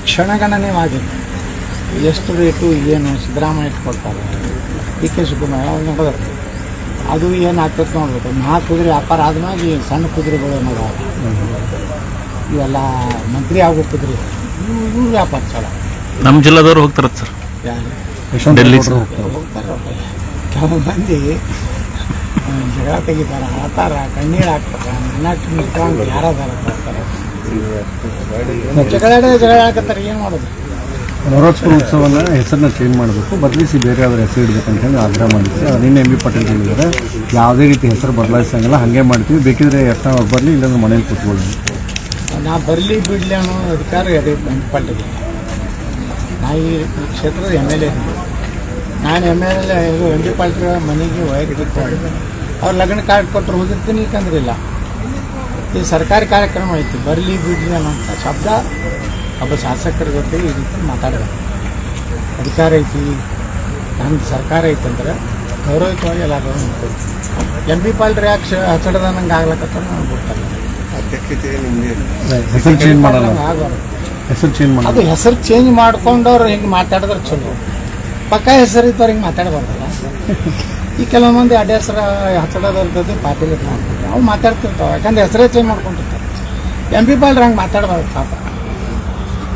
ಕ್ಷಣಗಣನೆ ಆಗಿದೆ. ಎಷ್ಟು ರೇಟು ಏನು ಸಿದ್ದರಾಮಯ್ಯ ಕೊಡ್ತಾರೆ, ಡಿ ಕೆ ಶಿವಕುಮಾರ್ ಅವ್ರು ನೋಡೋದು ಅದು ಏನು ಆಗ್ತದೆ ನೋಡ್ಬೇಕು. ಮಹಾ ಕುದುರೆ ವ್ಯಾಪಾರ ಆದ್ಮೇಲೆ ಈ ಸಣ್ಣ ಕುದುರೆಗಳು ನೋಡ ಇವೆಲ್ಲ ಮಂತ್ರಿ ಆಗೋ ಕುದುರೆ ಇವ್ರು ವ್ಯಾಪಾರ ಚಲೋ. ನಮ್ಮ ಜಿಲ್ಲಾದವ್ರು ಹೋಗ್ತಾರ ಸರ್, ಡೆಲ್ಲಿ ಹೋಗ್ತಾರೆ. ಕೆಲವು ಮಂದಿ ಜಗಳ ತೆಗಿತಾರೆ, ಆಡ್ತಾರ, ಕಣ್ಣೀರು ಹಾಕ್ತಾರೆ, ನೆನಟ್ಟು ನಿಂತ್ಕೊಂಡು ಯಾರಾದಾರ ಬರ್ತಾರೆ, ಜಗಳ ಹಾಕತ್ತಾರೆ. ಏನು ಮಾಡೋದು? ನವರಾತ್ರಿ ಉತ್ಸವನ ಹೆಸರನ್ನ ಚೇಂಜ್ ಮಾಡಬೇಕು, ಬದಲಿಸಿ ಬೇರೆ ಯಾವ್ದಾರು ಹೆಸರು ಇಡಬೇಕಂತ ಹೇಳಿ ಆಗ್ರಹ ಮಾಡಿದ್ವಿ. ನಿನ್ನೆ ಎಂ ಬಿ ಪಾಟೀಲ್ ಹೇಳಿದ್ದಾರೆ ಯಾವುದೇ ರೀತಿ ಹೆಸರು ಬದಲಾಯಿಸಂಗಿಲ್ಲ, ಹಾಗೆ ಮಾಡ್ತೀವಿ, ಬೇಕಿದ್ರೆ ಎಷ್ಟು ಅವ್ರು ಬರಲಿ, ಇಲ್ಲಾಂದ್ರೆ ಮನೇಲಿ ಕೂತ್ಕೊಳ್ಳಿ. ನಾ ಬರಲಿ ಬಿಡಲಿ ಅನ್ನೋ ಅಧಿಕಾರ ಇದೆ ಎಂ ಬಿ ಪಾಟೀಲ್. ನಾ ಈ ಕ್ಷೇತ್ರದ ಎಮ್ ಎಲ್ ಎ ಇದ್ದೀನಿ. ನಾನು M L A M B Patil ಮನೆಗೆ ವೈಯಕ್ತಿಕ ಅವ್ರು ಲಗ್ನ ಕಾರ್ಡ್ ಕೊಟ್ಟರು ಹೋಗಿರ್ತೀನಿ, ಇಲ್ಕಂದ್ರಿಲ್ಲ. ಈ ಸರ್ಕಾರಿ ಕಾರ್ಯಕ್ರಮ ಐತಿ, ಬರಲಿ ಬಿಡಲಿ ಅನ್ನೋಂಥ ಶಬ್ದ ಒಬ್ಬ ಶಾಸಕರ ಜೊತೆ ಈ ರೀತಿ ಮಾತಾಡೋದು. ಅಧಿಕಾರ ಐತಿ, ನಮ್ಮ ಸರ್ಕಾರ ಐತಂದ್ರೆ ಗೌರವಯುತವಾಗಿ ಎಲ್ಲರೂ ನೋಡ್ತೀವಿ. ಎಂ ಬಿ ಪಾಲ್ ಯಾಕೆ ಹಸಡದ ನಂಗೆ ಆಗ್ಲಕ್ಕ ನಾನು ಬಿಡ್ತಾರೆ. ಹೆಸರು ಚೇಂಜ್ ಮಾಡಲ್ಲ, ಹೆಸರು ಚೇಂಜ್ ಮಾಡಲ್ಲ. ಅದು ಹೆಸರು ಚೇಂಜ್ ಮಾಡ್ಕೊಂಡವ್ರು ಹಿಂಗೆ ಮಾತಾಡಿದ್ರೆ ಚಲೋ. ಪಕ್ಕ ಹೆಸರು ಇದ್ದವ್ರು ಹಿಂಗೆ ಮಾತಾಡಬಾರ್ದಲ್ಲ. ಈ ಕೆಲವು ಮಂದಿ ಅಡ್ಡ ಹೆಸರು ಹಸಡೋದಿರ್ತದೆ, ಪಾಟೀಲ್ ಮಾಡ್ತಾರೆ, ಅವು ಮಾತಾಡ್ತಿರ್ತಾವೆ. ಯಾಕಂದ್ರೆ ಹೆಸರೇ ಚೇಂಜ್ ಮಾಡ್ಕೊಂಡಿರ್ತಾರೆ. ಎಂ ಬಿ ಪಾಲ್ ಹಂಗೆ ಮಾತಾಡಬಾರ್ದು ಪಾಪ.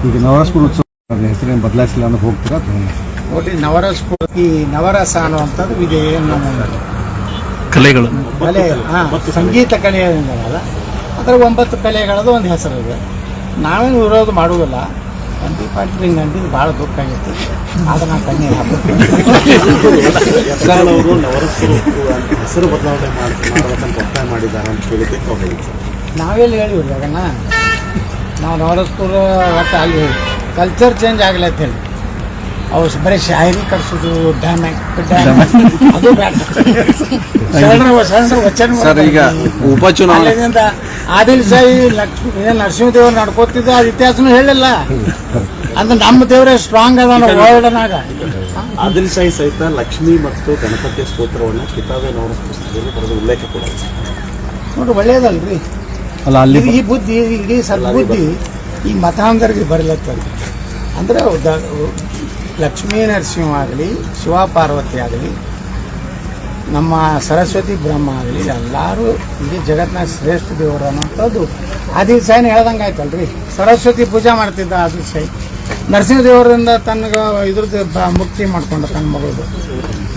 ಈಗ ನವರಾತ್ರಿ ಉತ್ಸವ ಹೆಸರೇನು ಬದಲಾಯಿಸಿಲ್ಲ ಅನ್ನೋ ಹೋಗ್ತೀರಾ? ನೋಡಿ, ಈ ನವರಸ ಅನ್ನುವಂಥದ್ದು ಇದೆ. ನಮ್ಮ ಕಲೆಗಳು ಕಲೆ, ಸಂಗೀತ ಕಲೆ ಏನಿದೆಯಲ್ಲ, ಅದರ 9 ಕಲೆಗಳದ್ದು ಒಂದು ಹೆಸರು ಇದೆ. ನಾವೇನು ವಿರೋಧ ಮಾಡುವುದಿಲ್ಲ. ಎಂ ಬಿ ಪಾಟೀಲ್ ಹಿಂಗೆ ಅಂದಿದ್ದು ಭಾಳ ದುಃಖ ಆಗೈತಿ. ಆದ್ರೆ ನಾನು ಕಣ್ಣೀರು ಹಾಕ್ತೀನಿ. ಹೆಸರು ಬದಲಾವಣೆ ಮಾಡಬೇಕಂತ ಒತ್ತಾಯ ಮಾಡಿದ್ದಾರೆ ಅಂತ ಹೇಳಿದ್ದೆ. ನಾವೆಲ್ಲಿ ಹೇಳಿವ್ರಿ ಅದನ್ನ. ನಾವು ನವರಸ್ಪುರ ಒಟ್ಟು ಅಲ್ಲಿ ಕಲ್ಚರ್ ಚೇಂಜ್ ಆಗಲಿ ಅಂತ ಹೇಳಿ ಅವು ಬರೀ ಶಾಯರಿ ಕಟ್ಸೋದು, ಡ್ಯಾಮ್ ಅದು ಬೇಡ. ಸರ್, ಈಗ ಉಪಚುನಾವಣೆ ಆದಿಲ್ ಶಾಹಿ ನರಸಿಂಹದೇವ್ರು ನಡ್ಕೋತಿದ್ದ ಅದು ಇತಿಹಾಸನೂ ಹೇಳಿಲ್ಲ. ಅಂದ್ರೆ ನಮ್ಮ ದೇವರೇ ಸ್ಟ್ರಾಂಗ್ ಅದ ವರ್ಲ್ಡ್ನಾಗ. ಆದಿಲ್ ಶಾಹಿ ಸಹಿತ ಲಕ್ಷ್ಮಿ ಮತ್ತು ಗಣಪತಿ ಸ್ತೋತ್ರವನ್ನು ಕಿತಾಬೆ ನವರಸ್ ಪುಸ್ತಕದಲ್ಲಿ ಬರೆದು ಉಲ್ಲೇಖ ಕೂಡ ನೋಡ್ರಿ, ಒಳ್ಳೇದಲ್ರಿ. ಅಲ್ಲ, ಅಲ್ಲಿ ಈ ಬುದ್ಧಿ, ಇಡೀ ಸದ್ಬುದ್ಧಿ ಈ ಮತಾಂಧರಿಗೆ ಬರಲತ್ತಲ್ಲ. ಅಂದರೆ ಲಕ್ಷ್ಮೀ ನರಸಿಂಹ ಆಗಲಿ, ಶಿವ ಪಾರ್ವತಿ ಆಗಲಿ, ನಮ್ಮ ಸರಸ್ವತಿ ಬ್ರಹ್ಮ ಆಗಲಿ, ಎಲ್ಲರೂ ಇಡೀ ಜಗತ್ತಿನ ಶ್ರೇಷ್ಠ ದೇವರು ಅನ್ನೋಂಥದ್ದು ಆದಿಲ್ ಶಾಹಿನ ಹೇಳ್ದಂಗೆ ಆಯ್ತಲ್ರಿ. ಸರಸ್ವತಿ ಪೂಜೆ ಮಾಡ್ತಿದ್ದ ಆದಿಲ್ ಶಾಹಿ, ನರಸಿಂಹದೇವರಿಂದ ತನಗೆ ಇದ್ರದ್ದು ಮುಕ್ತಿ ಮಾಡ್ಕೊಂಡ ತನ್ನ ಮಗಳದು.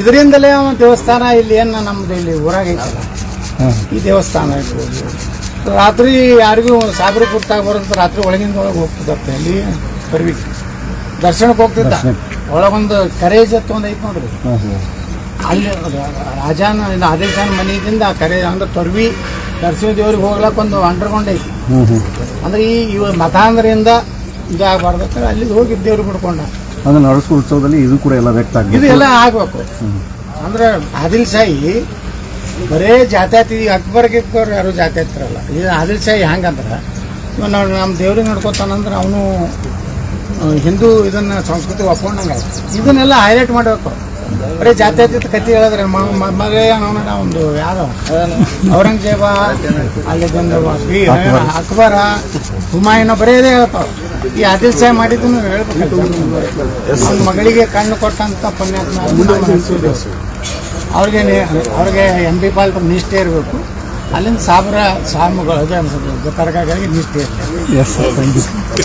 ಇದರಿಂದಲೇ ಅವನ ದೇವಸ್ಥಾನ ಇಲ್ಲಿ ಏನು ನಮ್ಮದು ಇಲ್ಲಿ ಊರಾಗ ಐತಲ್ಲ, ಈ ದೇವಸ್ಥಾನ ಇರ್ಬೋದು. ರಾತ್ರಿ ಯಾರಿಗೂ ಸಾಗರ ಕುರ್ತಾಗ ಬರೋದು, ರಾತ್ರಿ ಒಳಗಿಂದ ಒಳಗೆ ಹೋಗ್ತಿದ್ದತ್ತೆ. ಅಲ್ಲಿ ಬರ್ವಿ ದರ್ಶನಕ್ಕೆ ಹೋಗ್ತಿದ್ದ, ಒಳಗೊಂದು ಕರೇಜ್ ಒಂದು ಐತೆ ನೋಡ್ರಿ. ಅಲ್ಲಿ ರಾಜಾನ ಆದಿಲ್ ಶಾಹಿ ಮನೆಯಿಂದ ಆ ಕರೇಜ್ ಅಂದ್ರೆ ತೊರ್ವಿ ನರಸಿಂಹದೇವ್ರಿಗೆ ಹೋಗ್ಲಕ್ಕ ಒಂದು ಅಂಡರ್ಗ್ರೌಂಡ್ ಐತಿ. ಅಂದ್ರೆ ಈ ಮತಾಂಧರಿಂದ ಇದಾಗಬಾರ್ದು, ಅಲ್ಲಿ ಹೋಗಿ ದೇವ್ರಿಗೆ ಬಿಡ್ಕೊಂಡ. ಅಂದ್ರೆ ನವರಾತ್ರಿ ಉತ್ಸವದಲ್ಲಿ ಇದು ಕೂಡ ಎಲ್ಲ ವ್ಯಕ್ತ ಆಗಿದೆ, ಇದು ಎಲ್ಲ ಆಗ್ಬೇಕು. ಅಂದ್ರೆ ಆದಿಲ್ ಶಾಹಿ ಬರೇ ಜಾತ್ಯಾತಿ, ಅಕ್ಬರ್ಗೆ ಯಾರು ಜಾತ್ಯಾತಿರಲ್ಲ. ಇದು ಆದಿಲ್ ಶಾಹಿ ಹೆಂಗಂದ್ರೆ ನಮ್ಮ ದೇವ್ರಿಗೆ ನಡ್ಕೋತಾನಂದ್ರೆ ಅವನು ಹಿಂದೂ ಇದನ್ನು ಸಂಸ್ಕೃತಿ ಒಪ್ಕೊಂಡಂಗೆ. ಇದನ್ನೆಲ್ಲ ಹೈಲೈಟ್ ಮಾಡಬೇಕು. ಬರೀ ಜಾತ್ಯಾತೀತ ಕಥೆ ಹೇಳಿದ್ರೆ ಮಗ ಒಂದು ಯಾರು ಔರಂಗಜೇಬ, ಅಲ್ಲಿಂದ ಅಕ್ಬರ, ಹುಮಾಯೂನ ಬರೆಯದೇ ಹೇಳ್ತಾವೆ. ಈ ಆದಿಲ್ ಶಾಹಿ ಮಾಡಿದ್ದನ್ನು ಹೇಳ್ಬೇಕು. ಅವ್ನ ಮಗಳಿಗೆ ಕಣ್ಣು ಕೊಟ್ಟಂತ ಪುಣ್ಯಾತ್ಮ ಅವ್ರಿಗೆ ಎಂ ಬಿ ಪಾಲ್ ನಿಷ್ಠೆ ಇರಬೇಕು. ಅಲ್ಲಿಂದ ಸಾಮಗಳು ಅದೇ ಅನ್ಸುತ್ತೆ, ತರಕಾರಿಗೆ ನಿಷ್ಠೆ ಇರ್ತದೆ.